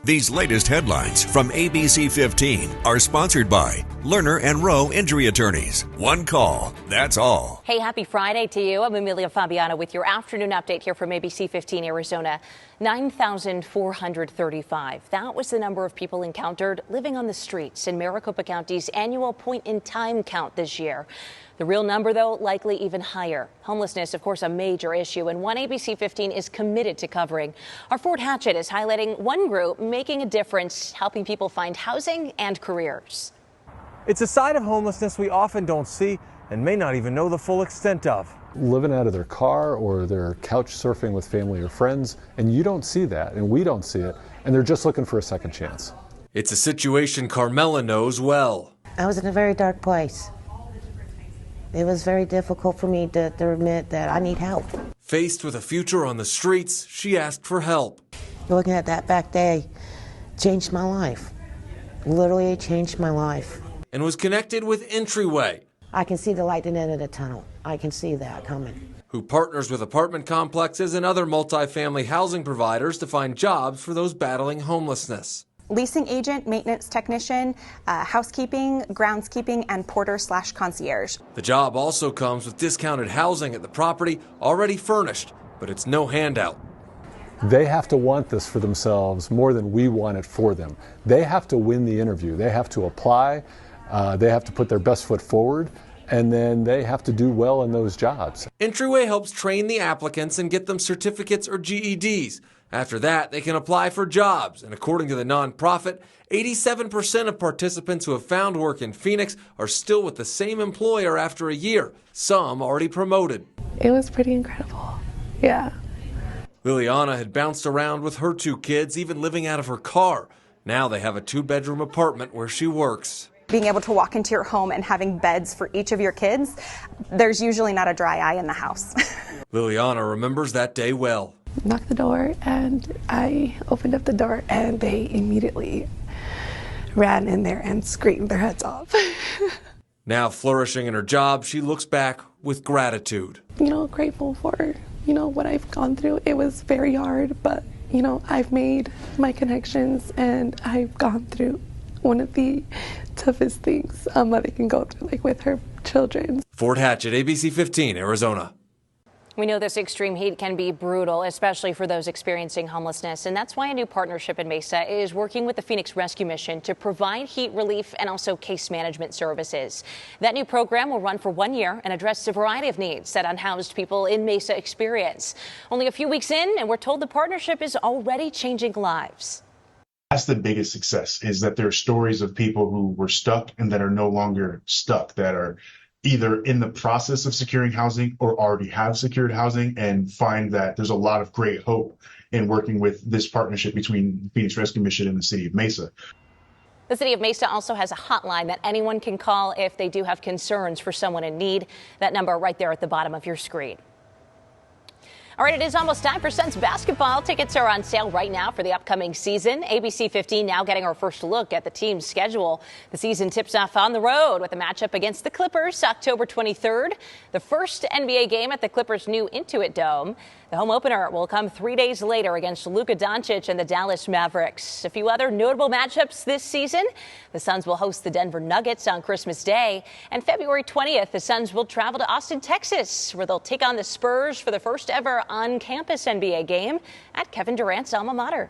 These latest headlines from ABC15 are sponsored by Lerner and Rowe Injury Attorneys. One call, that's all. Hey, happy Friday to you. I'm Amelia Fabiano with your afternoon update here from ABC15 Arizona. 9,435. That was the number of people encountered living on the streets in Maricopa County's annual point-in-time count this year. The real number, though, likely even higher. Homelessness, of course, a major issue, and one ABC15 is committed to covering. Our Fort Hatchett is highlighting one group making a difference, helping people find housing and careers. It's a side of homelessness we often don't see and may not even know the full extent of. Living out of their car or they're couch surfing with family or friends, and you don't see that, and we don't see it, and they're just looking for a second chance. It's a situation Carmela knows well. I was in a very dark place. It was very difficult for me to admit that I need help. Faced with a future on the streets, she asked for help. Looking at that back day changed my life. Literally, it changed my life. And was connected with Entryway. I can see the light at the end of the tunnel. I can see that coming. Who partners with apartment complexes and other multifamily housing providers to find jobs for those battling homelessness. Leasing agent, maintenance technician, housekeeping, groundskeeping, and porter/concierge. The job also comes with discounted housing at the property, already furnished, but it's no handout. They have to want this for themselves more than we want it for them. They have to win the interview. They have to apply. They have to put their best foot forward, and then they have to do well in those jobs. Entryway helps train the applicants and get them certificates or GEDs. After that, they can apply for jobs, and according to the nonprofit, 87% of participants who have found work in Phoenix are still with the same employer after a year, some already promoted. It was pretty incredible, yeah. Liliana had bounced around with her 2 kids, even living out of her car. Now they have a 2-bedroom apartment where she works. Being able to walk into your home and having beds for each of your kids, there's usually not a dry eye in the house. Liliana remembers that day well. Knocked the door and I opened up the door and they immediately ran in there and screamed their heads off. Now flourishing in her job, she looks back with gratitude. Grateful for, what I've gone through. It was very hard, but, I've made my connections and I've gone through one of the toughest things a mother can go through, like with her children. Fort Hatchett, ABC15, Arizona. We know this extreme heat can be brutal, especially for those experiencing homelessness, and that's why a new partnership in Mesa is working with the Phoenix Rescue Mission to provide heat relief and also case management services. That new program will run for 1 year and address a variety of needs that unhoused people in Mesa experience. Only a few weeks in, and we're told the partnership is already changing lives. That's the biggest success, is that there are stories of people who were stuck and that are no longer stuck, that are either in the process of securing housing or already have secured housing, and find that there's a lot of great hope in working with this partnership between Phoenix Rescue Mission and the city of Mesa. The city of Mesa also has a hotline that anyone can call if they do have concerns for someone in need. That number right there at the bottom of your screen. All right, it is almost time for Suns basketball. Tickets are on sale right now for the upcoming season. ABC15 now getting our first look at the team's schedule. The season tips off on the road with a matchup against the Clippers October 23rd. The first NBA game at the Clippers' new Intuit Dome. The home opener will come 3 days later against Luka Doncic and the Dallas Mavericks. A few other notable matchups this season. The Suns will host the Denver Nuggets on Christmas Day. And February 20th, the Suns will travel to Austin, Texas, where they'll take on the Spurs for the first ever on-campus NBA game at Kevin Durant's alma mater.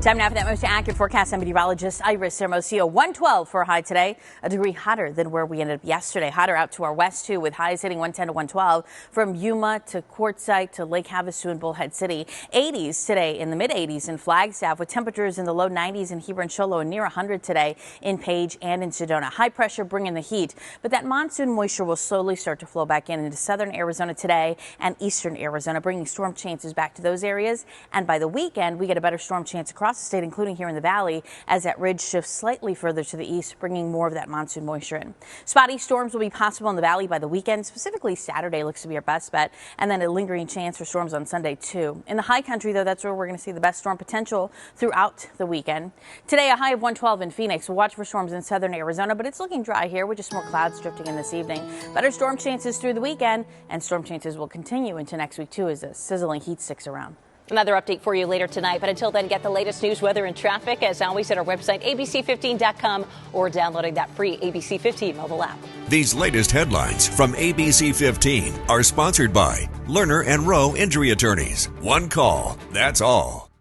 Time now for that most accurate forecast. I'm meteorologist Iris Hermosillo. 112 for a high today, a degree hotter than where we ended up yesterday. Hotter out to our west, too, with highs hitting 110 to 112 from Yuma to Quartzsite to Lake Havasu and Bullhead City. 80s today, in the mid-80s in Flagstaff, with temperatures in the low 90s in Heber and Cholo and near 100 today in Page and in Sedona. High pressure bringing the heat, but that monsoon moisture will slowly start to flow back in into southern Arizona today and eastern Arizona, bringing storm chances back to those areas. And by the weekend, we get a better storm chance across the state, including here in the valley, as that ridge shifts slightly further to the east, bringing more of that monsoon moisture in. Spotty storms will be possible in the valley by the weekend. Specifically, Saturday looks to be our best bet, and then a lingering chance for storms on Sunday, too. In the high country, though, that's where we're going to see the best storm potential throughout the weekend. Today, a high of 112 in Phoenix. We'll watch for storms in southern Arizona, but it's looking dry here with just more clouds drifting in this evening. Better storm chances through the weekend, and storm chances will continue into next week, too, as the sizzling heat sticks around. Another update for you later tonight. But until then, get the latest news, weather, and traffic, as always, at our website, abc15.com, or downloading that free ABC 15 mobile app. These latest headlines from ABC 15 are sponsored by Lerner and Rowe Injury Attorneys. One call, that's all.